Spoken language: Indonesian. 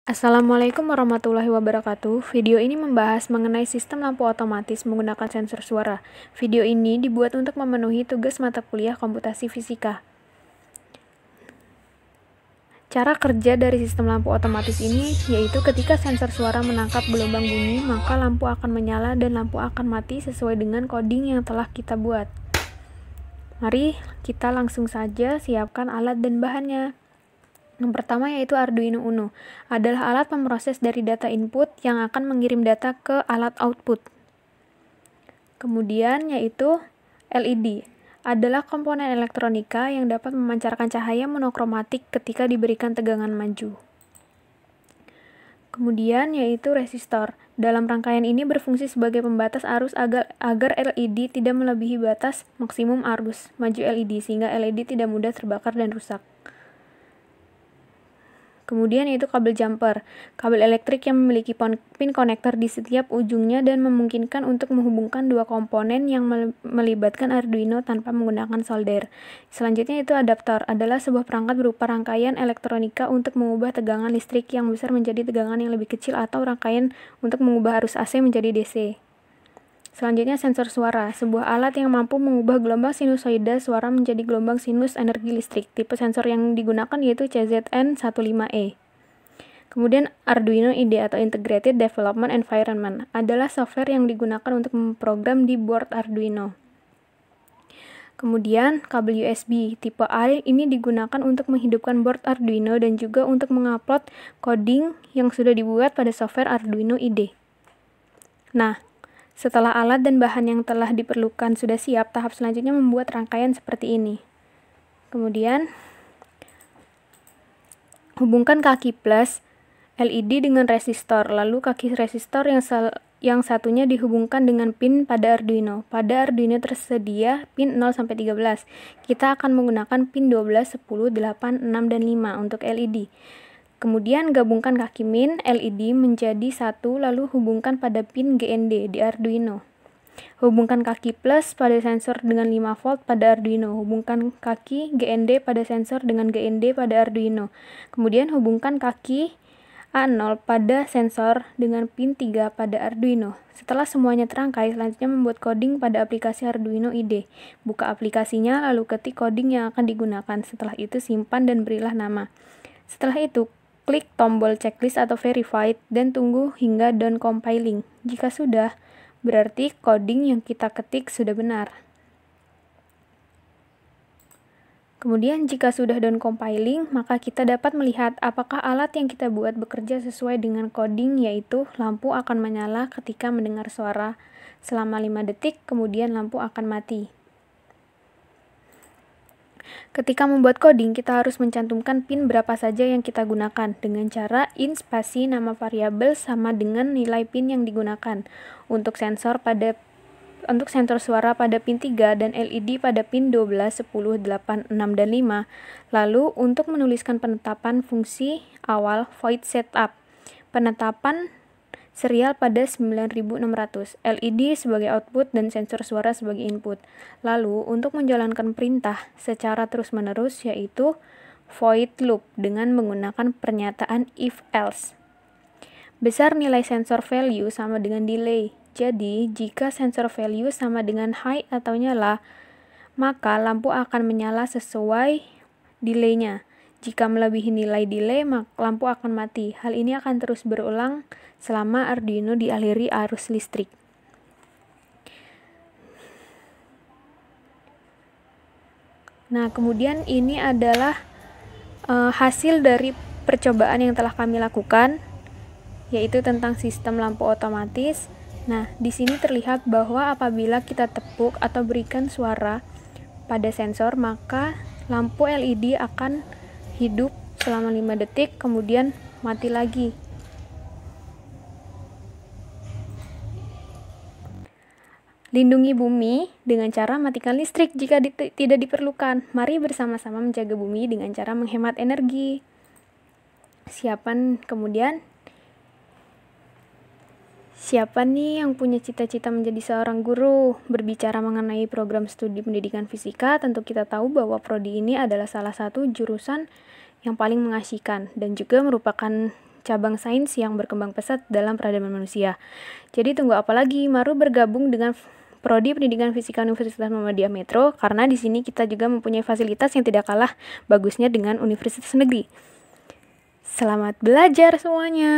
Assalamualaikum warahmatullahi wabarakatuh. Video ini membahas mengenai sistem lampu otomatis menggunakan sensor suara. Video ini dibuat untuk memenuhi tugas mata kuliah komputasi fisika. Cara kerja dari sistem lampu otomatis ini yaitu ketika sensor suara menangkap gelombang bunyi, maka lampu akan menyala dan lampu akan mati sesuai dengan coding yang telah kita buat. Mari kita langsung saja siapkan alat dan bahannya. Yang pertama yaitu Arduino Uno, adalah alat pemroses dari data input yang akan mengirim data ke alat output. Kemudian yaitu LED, adalah komponen elektronika yang dapat memancarkan cahaya monokromatik ketika diberikan tegangan maju. Kemudian yaitu resistor, dalam rangkaian ini berfungsi sebagai pembatas arus agar LED tidak melebihi batas maksimum arus maju LED sehingga LED tidak mudah terbakar dan rusak. Kemudian yaitu kabel jumper, kabel elektrik yang memiliki pin konektor di setiap ujungnya dan memungkinkan untuk menghubungkan dua komponen yang melibatkan Arduino tanpa menggunakan solder. Selanjutnya itu adaptor, adalah sebuah perangkat berupa rangkaian elektronika untuk mengubah tegangan listrik yang besar menjadi tegangan yang lebih kecil atau rangkaian untuk mengubah arus AC menjadi DC. Selanjutnya sensor suara, sebuah alat yang mampu mengubah gelombang sinusoida suara menjadi gelombang sinus energi listrik. Tipe sensor yang digunakan yaitu CZN15E. Kemudian Arduino IDE atau Integrated Development Environment, adalah software yang digunakan untuk memprogram di board Arduino. Kemudian kabel USB tipe A ini digunakan untuk menghidupkan board Arduino dan juga untuk mengupload coding yang sudah dibuat pada software Arduino IDE. Nah, setelah alat dan bahan yang telah diperlukan sudah siap, tahap selanjutnya membuat rangkaian seperti ini. Kemudian, hubungkan kaki plus LED dengan resistor, lalu kaki resistor yang satunya dihubungkan dengan pin pada Arduino. Pada Arduino tersedia pin 0-13. Kita akan menggunakan pin 12, 10, 8, 6, dan 5 untuk LED. Kemudian gabungkan kaki min LED menjadi satu, lalu hubungkan pada pin GND di Arduino. Hubungkan kaki plus pada sensor dengan 5 volt pada Arduino. Hubungkan kaki GND pada sensor dengan GND pada Arduino. Kemudian hubungkan kaki A0 pada sensor dengan pin 3 pada Arduino. Setelah semuanya terangkai, selanjutnya membuat coding pada aplikasi Arduino IDE. Buka aplikasinya, lalu ketik coding yang akan digunakan. Setelah itu simpan dan berilah nama. Setelah itu, klik tombol checklist atau verified dan tunggu hingga done compiling. Jika sudah, berarti coding yang kita ketik sudah benar. Kemudian jika sudah done compiling, maka kita dapat melihat apakah alat yang kita buat bekerja sesuai dengan coding, yaitu lampu akan menyala ketika mendengar suara selama 5 detik, kemudian lampu akan mati. Ketika membuat coding, kita harus mencantumkan pin berapa saja yang kita gunakan dengan cara int spasi nama variabel sama dengan nilai pin yang digunakan. Untuk sensor suara pada pin 3 dan LED pada pin 12, 10, 8, 6, dan 5. Lalu untuk menuliskan penetapan fungsi awal void setup, penetapan serial pada 9600, LED sebagai output dan sensor suara sebagai input. Lalu, untuk menjalankan perintah secara terus-menerus yaitu void loop dengan menggunakan pernyataan if-else. Besar nilai sensor value sama dengan delay. Jadi, jika sensor value sama dengan high atau nyala, maka lampu akan menyala sesuai delay-nya. Jika melebihi nilai delay, maka lampu akan mati. Hal ini akan terus berulang selama Arduino dialiri arus listrik. Nah, kemudian ini adalah hasil dari percobaan yang telah kami lakukan, yaitu tentang sistem lampu otomatis. Nah, di sini terlihat bahwa apabila kita tepuk atau berikan suara pada sensor, maka lampu LED akan hidup selama 5 detik, kemudian mati lagi. Lindungi bumi dengan cara matikan listrik jika tidak diperlukan. Mari bersama-sama menjaga bumi dengan cara menghemat energi. Siapa nih yang punya cita-cita menjadi seorang guru? Berbicara mengenai program studi pendidikan fisika, tentu kita tahu bahwa prodi ini adalah salah satu jurusan yang paling mengasihkan dan juga merupakan cabang sains yang berkembang pesat dalam peradaban manusia. Jadi tunggu apa lagi? Mari bergabung dengan Prodi Pendidikan Fisika Universitas Muhammadiyah Metro, karena di sini kita juga mempunyai fasilitas yang tidak kalah bagusnya dengan universitas negeri. Selamat belajar semuanya.